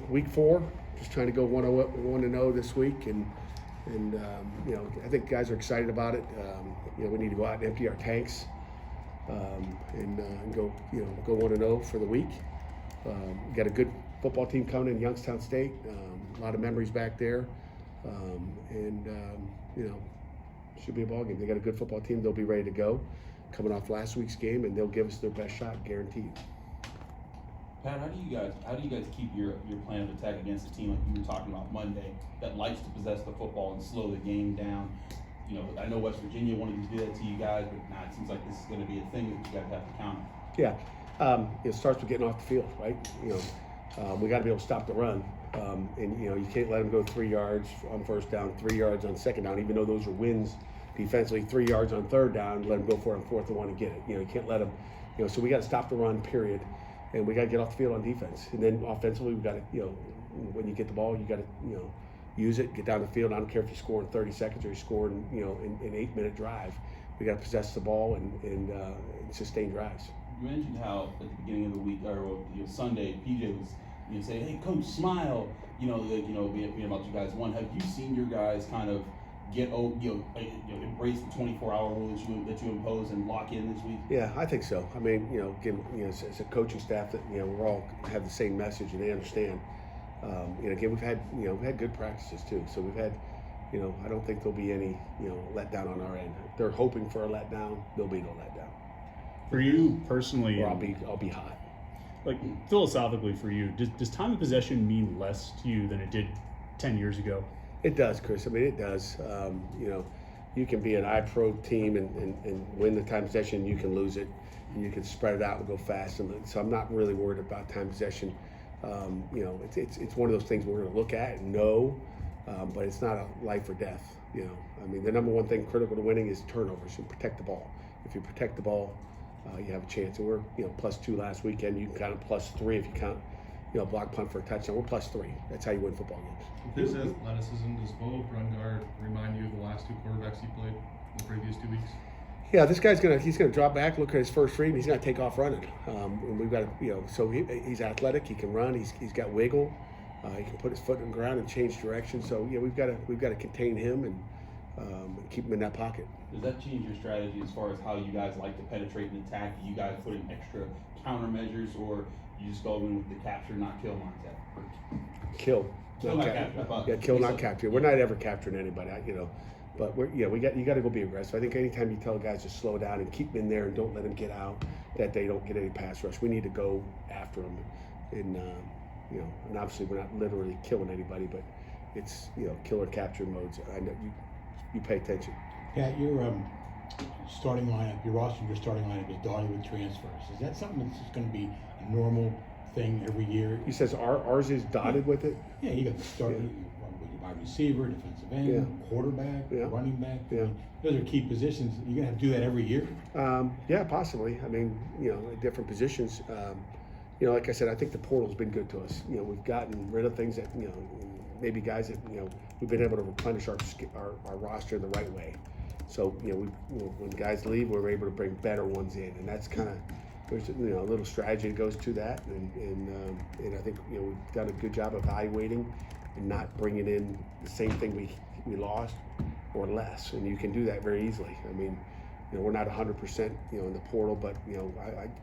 Week 4, just trying to go 1-0 this week, and I think guys are excited about it. We need to go out and empty our tanks, and go 1-0 for the week. We got a good football team coming in, Youngstown State. A lot of memories back there, should be a ball game. They got a good football team. They'll be ready to go, coming off last week's game, and they'll give us their best shot, guaranteed. Pat, how do you guys keep your plan of attack against a team like you were talking about Monday that likes to possess the football and slow the game down? I know West Virginia wanted to do that to you guys, but now it seems like this is going to be a thing that you guys have to counter. Yeah, it starts with getting off the field, right? We got to be able to stop the run, and you can't let them go 3 yards on first down, 3 yards on second down, even though those are wins defensively. 3 yards on third down, let them go for it on 4th and 1 and get it. You can't let them. So we got to stop the run, period. And we got to get off the field on defense. And then offensively, we got to, when you get the ball, you got to, use it, get down the field. I don't care if you score in 30 seconds or you score in, an 8-minute drive. We got to possess the ball and sustain drives. You mentioned how at the beginning of the week or Sunday, PJ was saying, "Hey, coach, smile." Being about you guys. One, have you seen your guys kind of embrace the 24-hour rule that you impose and lock in this week? Yeah, I think so. I mean, again, as a coaching staff, that we're all have the same message and they understand. Again, we've had good practices too. So we've had, I don't think there'll be any letdown on our end. If they're hoping for a letdown, there'll be no letdown. For you personally, or I'll be hot. Like philosophically, for you, does time of possession mean less to you than it did 10 years ago? It does, Chris. I mean, it does. You can be an I-Pro team and win the time possession. You can lose it, and you can spread it out and go fast. And so I'm not really worried about time possession. It's one of those things we're going to look at and know, but it's not a life or death. I mean, the number one thing critical to winning is turnovers. You protect the ball. If you protect the ball, you have a chance. And we're +2 last weekend. You can count it +3 if you count block punt for a touchdown. We're +3. That's how you win football games. His athleticism, does Bo run guard remind you of the last 2 quarterbacks he played in the previous 2 weeks? Yeah, this guy's gonna drop back, look at his first read, and he's gonna take off running. And we've got so he's athletic, he can run, he's got wiggle, he can put his foot on the ground and change direction. So we've got to contain him and keep him in that pocket. Does that change your strategy as far as how you guys like to penetrate and attack? Do you guys put in extra countermeasures, or you just go in with the capture, not kill mindset? Kill. Kill, not capture. Yeah, kill, not capture. We're not ever capturing anybody, but you got to go be aggressive. I think anytime you tell guys to slow down and keep them in there and don't let them get out, that they don't get any pass rush. We need to go after them, and and obviously we're not literally killing anybody, but it's kill or capture modes. I know you pay attention. Pat, your starting lineup, your roster, your starting lineup is dotted with transfers. Is that something that's just going to be a normal thing every year? He says ours is dotted with it. Yeah, you got the starting wide receiver, defensive end, quarterback, running back. Yeah. Those are key positions. You're gonna have to do that every year. Yeah, possibly. I mean, different positions. Like I said, I think the portal's been good to us. We've gotten rid of things that maybe guys that we've been able to replenish our roster in the right way. So when guys leave, we're able to bring better ones in, and that's kind of there's a little strategy that goes to that, and I think we've done a good job evaluating and not bringing in the same thing we lost or less, and you can do that very easily. I mean, we're not 100% in the portal, but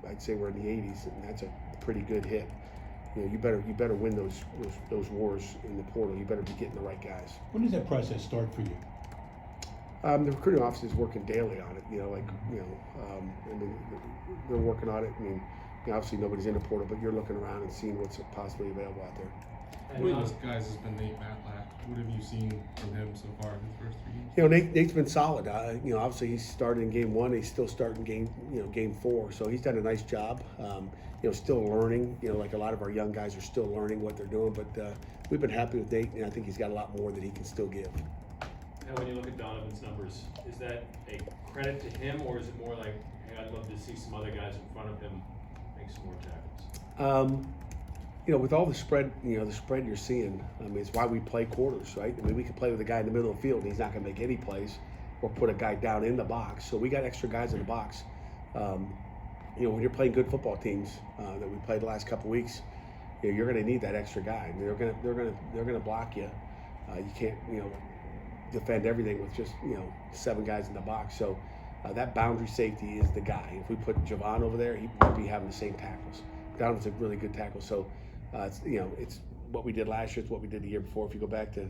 I'd say we're in the 80s, and that's a pretty good hit. You better win those wars in the portal. You better be getting the right guys. When does that process start for you? The recruiting office is working daily on it. They're working on it. I mean, obviously nobody's in the portal, but you're looking around and seeing what's possibly available out there. One of those guys has been Nate Matlack. What have you seen from him so far in his first 3 games? Nate's been solid. Obviously he started in game 1. He's still starting game 4. So he's done a nice job. Still learning. Like a lot of our young guys are still learning what they're doing. But we've been happy with Nate, and I think he's got a lot more that he can still give. Now, when you look at Donovan's numbers, is that a credit to him, or is it more like, hey, I'd love to see some other guys in front of him make some more tackles? With all the spread, the spread you're seeing, I mean, it's why we play quarters, right? I mean, we can play with a guy in the middle of the field, and he's not going to make any plays, or put a guy down in the box. So we got extra guys in the box. when you're playing good football teams that we played the last couple weeks, you're going to need that extra guy. I mean, they're going to block you. You can't defend everything with just 7 guys in the box. So that boundary safety is the guy. If we put Javon over there, he would be having the same tackles. Donovan's a really good tackle. So it's what we did last year. It's what we did the year before. If you go back to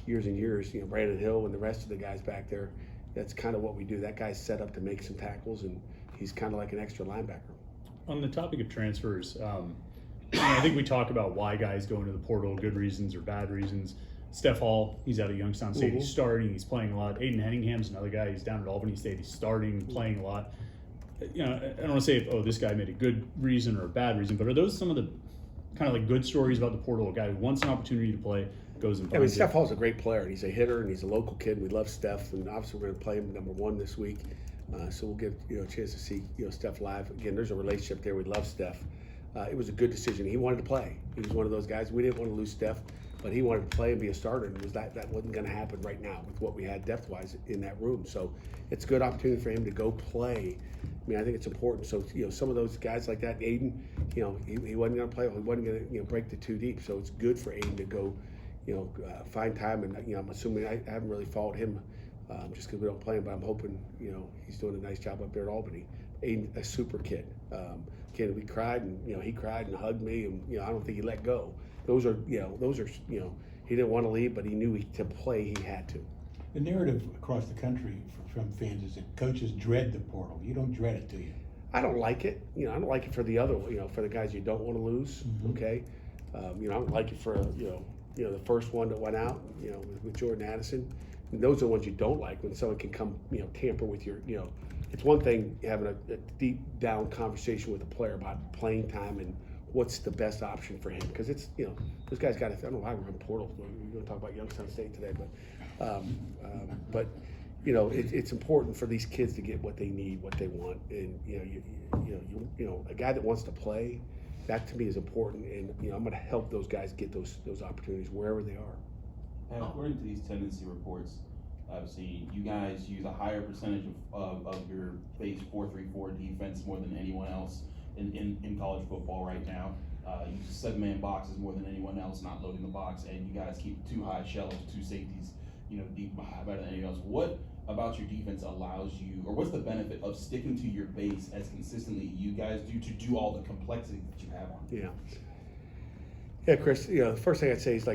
years and years, Brandon Hill and the rest of the guys back there, that's kind of what we do. That guy's set up to make some tackles, and he's kind of like an extra linebacker. On the topic of transfers, I think we talk about why guys go into the portal, good reasons or bad reasons. Steph Hall, he's out of Youngstown State. He's starting. He's playing a lot. Aiden Henningham's another guy. He's down at Albany State. He's starting, playing a lot. I don't want to say, this guy made a good reason or a bad reason, but are those some of the kind of like good stories about the portal? A guy who wants an opportunity to play, goes and plays. Steph Hall's a great player, and he's a hitter, and he's a local kid. We love Steph, and obviously we're going to play him number 1 this week. So we'll give a chance to see Steph live. Again, there's a relationship there. We love Steph. It was a good decision. He wanted to play. He was one of those guys. We didn't want to lose Steph, but he wanted to play and be a starter, and that wasn't going to happen right now with what we had depth-wise in that room. So it's a good opportunity for him to go play. I mean, I think it's important. So some of those guys like that, Aiden, he wasn't going to play. He wasn't going to break the 2 deep. So it's good for Aiden to go, find time. And I'm assuming I haven't really followed him just because we don't play him, but I'm hoping he's doing a nice job up there at Albany. Aiden, a super kid. Kid, we cried, and he cried and hugged me, and I don't think he let go. Those are he didn't want to leave, but he knew to play he had to. The narrative across the country from fans is that coaches dread the portal. You don't dread it, do you? I don't like it. I don't like it for the other, for the guys you don't want to lose. Mm-hmm. Okay, I don't like it for the first one that went out, with Jordan Addison. And those are the ones you don't like, when someone can come, tamper with your, It's one thing having a deep down conversation with a player about playing time and what's the best option for him, because it's this guy's got to. I don't know why we're in portal. We're going to talk about Youngstown State today, but it's important for these kids to get what they need, what they want, and a guy that wants to play, that to me is important, and I'm going to help those guys get those opportunities wherever they are. And according to these tendency reports I've seen, you guys use a higher percentage of your base 4-3-4 defense more than anyone else in college football right now. You use 7-man boxes more than anyone else, not loading the box, and you guys keep 2 high shells, 2 safeties, deep better than anyone else. What about your defense allows you, or what's the benefit of sticking to your base as consistently you guys do to do all the complexity that you have on? Yeah, Chris. The first thing I'd say is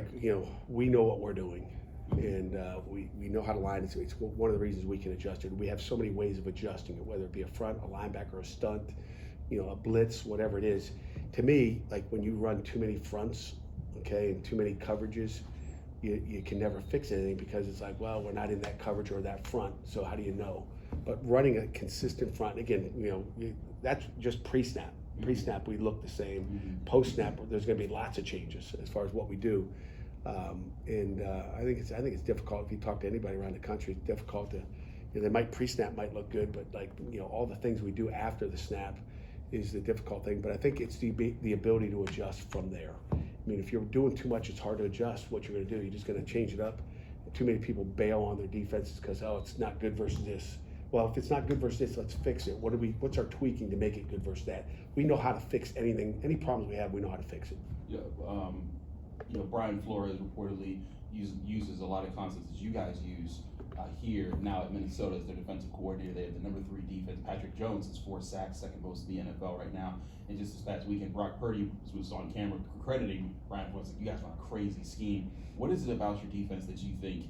we know what we're doing, and we know how to line it. It's one of the reasons we can adjust it. We have so many ways of adjusting it, whether it be a front, a linebacker, a stunt, a blitz, whatever it is. To me, like when you run too many fronts, and too many coverages, you can never fix anything, because it's like, well, we're not in that coverage or that front, so how do you know? But running a consistent front, again, that's just pre-snap. Pre-snap, we look the same. Mm-hmm. Post-snap, there's going to be lots of changes as far as what we do, and I think it's difficult. If you talk to anybody around the country, it's difficult to. They pre-snap might look good, but all the things we do after the snap is the difficult thing. But I think it's the ability to adjust from there. I mean, if you're doing too much, it's hard to adjust what you're going to do. You're just going to change it up. Too many people bail on their defenses because it's not good versus this. Well, if it's not good versus this, let's fix it. What's our tweaking to make it good versus that? We know how to fix anything. Any problems we have, we know how to fix it. Yeah, Brian Flores reportedly uses a lot of concepts that you guys use here now at Minnesota as their defensive coordinator. They have the number 3 defense. Patrick Jones has 4 sacks, second most in the NFL right now. And just this past weekend, Brock Purdy was on camera crediting Brian Flores. You guys run a crazy scheme. What is it about your defense that you think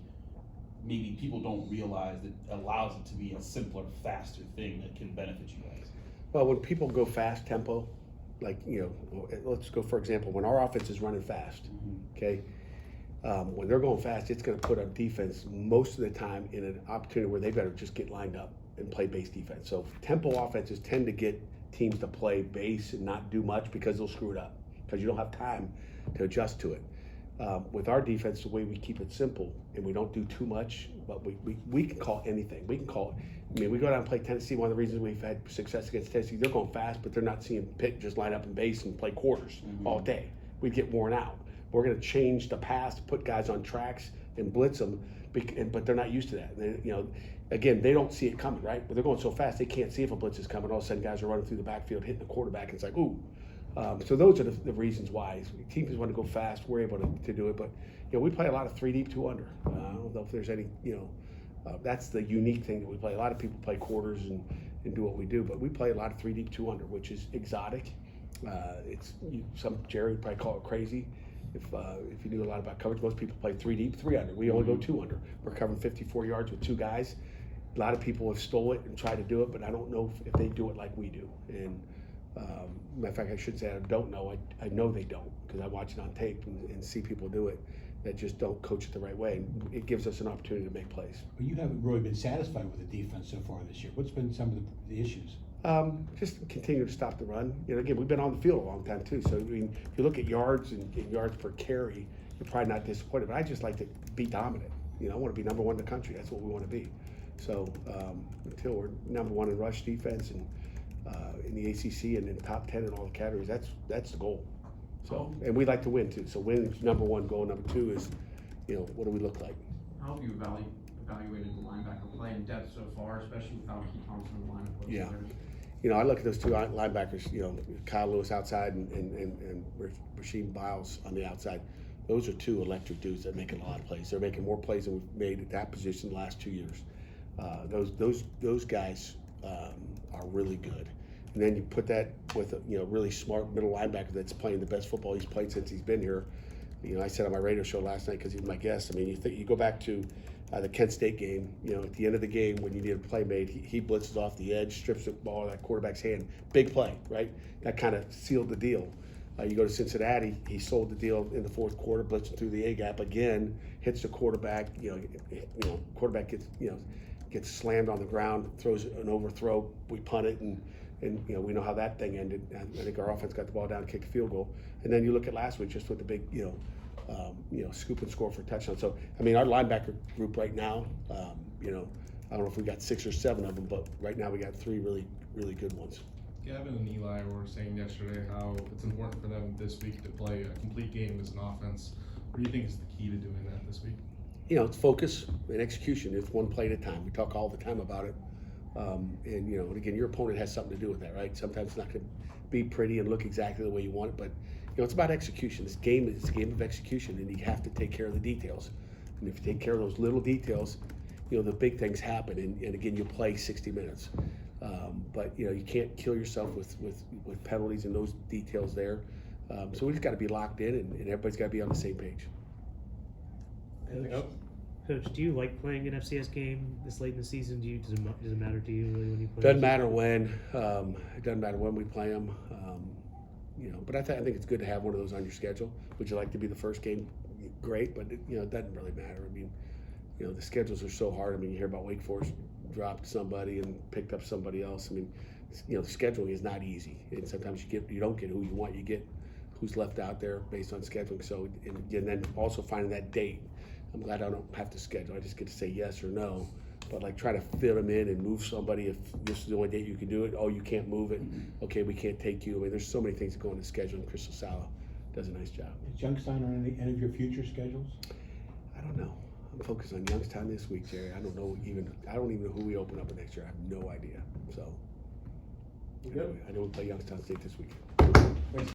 maybe people don't realize that allows it to be a simpler, faster thing that can benefit you guys? Well, when people go fast tempo, let's go, for example, when our offense is running fast, okay, when they're going fast, it's going to put our defense most of the time in an opportunity where they better just get lined up and play base defense. So tempo offenses tend to get teams to play base and not do much because they'll screw it up, because you don't have time to adjust to it. With our defense, the way we keep it simple and we don't do too much, but we can call anything. We can call it. I mean, we go down and play Tennessee. One of the reasons we've had success against Tennessee, they're going fast, but they're not seeing Pitt just line up in base and play quarters all day. We'd get worn out. We're going to change the pass, put guys on tracks and blitz them, but they're not used to that. again, they don't see it coming, right? But they're going so fast they can't see if a blitz is coming. All of a sudden, guys are running through the backfield, hitting the quarterback, and it's like, ooh. So those are the reasons why. Teams want to go fast. We're able to do it, but we play a lot of 3 deep, 2 under. I don't know if there's any, that's the unique thing that we play. A lot of people play quarters and do what we do, but we play a lot of 3 deep, 2 under, which is exotic. Jerry would probably call it crazy. If you knew a lot about coverage, most people play 3 deep, 3 under. We only go 2 under. We're covering 54 yards with 2 guys. A lot of people have stole it and tried to do it, but I don't know if they do it like we do. And matter of fact, I should say I don't know. I know they don't, because I watch it on tape and see people do it that just don't coach it the right way. And it gives us an opportunity to make plays. But you haven't really been satisfied with the defense so far this year. What's been some of the issues? Just continue to stop the run. Again, we've been on the field a long time too. So I mean, if you look at yards and yards per carry, you're probably not disappointed. But I just like to be dominant. I want to be number 1 in the country. That's what we want to be. So until we're number 1 in rush defense and in the ACC and in the top 10 in all the categories, that's the goal. So and we like to win too. So win's number 1. Goal number 2 is, what do we look like? How have you evaluated the linebacker play in depth so far, especially without Keith Thompson in the lineup whatsoever? Yeah. I look at those 2 linebackers, Kyle Lewis outside and Rasheem Biles on the outside. Those are 2 electric dudes that are making a lot of plays. They're making more plays than we've made at that position the last 2 years. Those guys are really good. And then you put that with a really smart middle linebacker that's playing the best football he's played since he's been here. I said on my radio show last night, because he was my guest, I mean, you go back to the Kent State game, at the end of the game when you need a play made, he blitzes off the edge, strips the ball out of that quarterback's hand. Big play, right? That kind of sealed the deal. You go to Cincinnati, he sold the deal in the 4th quarter, blitzing through the A-gap again, hits the quarterback, quarterback gets slammed on the ground, throws an overthrow, we punt it, and we know how that thing ended. I think our offense got the ball down, kicked a field goal. And then you look at last week, just with the big, scoop and score for a touchdown. So, I mean, our linebacker group right now, I don't know if we got 6 or 7 of them, but right now we got 3 really, really good ones. Gavin and Eli were saying yesterday how it's important for them this week to play a complete game as an offense. What do you think is the key to doing that this week? It's focus and execution. It's one play at a time. We talk all the time about it. And again, your opponent has something to do with that, right? Sometimes it's not going to be pretty and look exactly the way you want it, but it's about execution. This game is a game of execution, and you have to take care of the details. And if you take care of those little details, the big things happen. And again, you play 60 minutes. But you can't kill yourself with penalties and those details there. So we just got to be locked in, and everybody's got to be on the same page. Coach, do you like playing an FCS game this late in the season? Does it matter to you really when you play? Doesn't matter when. It doesn't matter when we play them. But I think it's good to have one of those on your schedule. Would you like to be the first game? Great, but it doesn't really matter. I mean, the schedules are so hard. I mean, you hear about Wake Forest dropped somebody and picked up somebody else. I mean, the scheduling is not easy, and sometimes you don't get who you want. You get who's left out there based on scheduling. So, and then also finding that date. I'm glad I don't have to schedule. I just get to say yes or no. But like try to fit them in and move somebody if this is the only date you can do it. Oh, you can't move it. Okay, we can't take you. I mean, there's so many things that go into scheduling. Crystal Sala does a nice job. Is Youngstown on any of your future schedules? I don't know. I'm focused on Youngstown this week, Jerry. I don't even know who we open up next year. I have no idea. So I know we play Youngstown State this week.